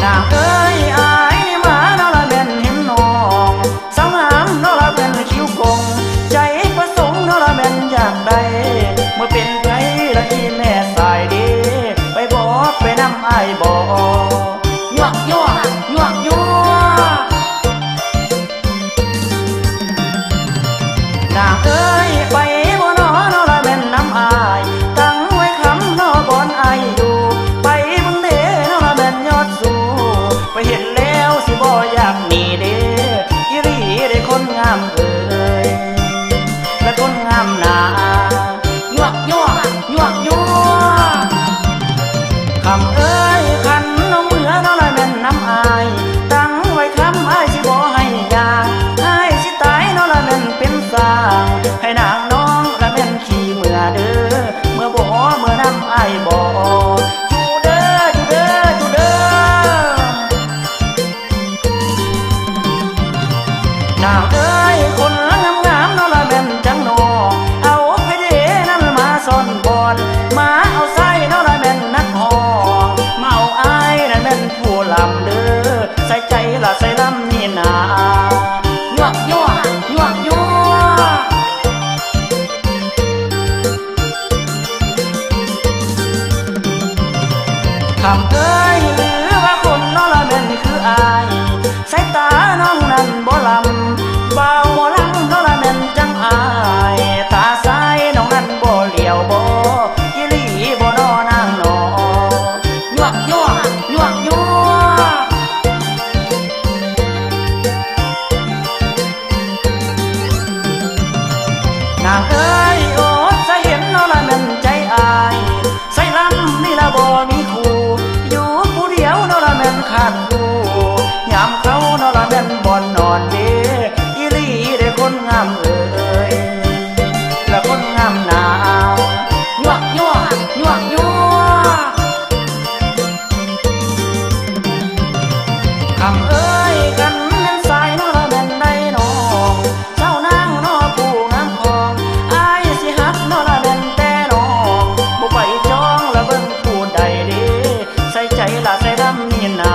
นางเอ้ยอายนี่มาเนาะละเป็นเห็นน้องสาวงามเนาะละเป็นคิ้วกงใจประสงค์เนาะละเป็นอยากได้เมื่อเป็นไผละที่แม่สายดีไปบอกไปนำอ้ายบอกยั่วยั่วยั่วยั่วนางเอ้ยไปบ่นอเนาะละเป็นน้ำอายตั้งไว้คำเนาะบอนอายอยู่ไปเบิ่งเด้เนาะละเป็นยอดสูไปเห็นแล้วสิบ่อยากหนีเด้อีหลีได้คนงามเอ้ยและคนงามหนายั่วยั่วยั่วยั่วคำเอ้ยขันน้องเหมือเนาะละเป็นน้ำอายตั้งไว้คำอายสิบ่ให้ยาอายสิตายเนาะละเป็นสางให้นางน้องละเป็นขี้เมื่อเด้อเมื่อบ่เมื่อน้ำอายบ่อยู่เด้ออยู่เด้ออยู่เด้อนางเอ้ยคนงามงามเนาะละเป็นจังนอเอาไปเด้นั่นมาซ่อนบอนมาเอาไส้เนาะละเป็นนักฮองมาเอาอายนั่นเป็นผู้ลำเด้อใส่ใจละใส่ลำนี่นายั่วยั่วยั่วยั่วคำเอ้ยหรือว่าคนเนาะละเป็นคืออายสายตาน้องนั้นบ่ลำเบาบ่ลำเนาะละเป็นจังอายตาซ้ายน้องนั้นบ่เหลียวบ่อีหลีบ่นอนางนอยั่วยั่วยั่วยั่วนางเอ้ยโอ้ใส่เห็นเนาะละเป็นใจอายใส่ลำนี่ละบ่มีคู่อยู่ผู้เดียวเนาะละเป็นขาดคู่ยามเขาเนาะละเป็นบ่นอนเด้อีหลีได้คนงามเอ้ยและคนงามหนาวยั่วยั่วยั่วยั่วคำเอ้ยกันเป็นสายเนาะละเป็นได้น้องเจ้านางเนาะผู้งามของอายสิฮักเนาะละเป็นแต่น้องบ่ไปจองละเบิ่งผู้ใดเด้ใส่ใจละใส่ดำนี่นา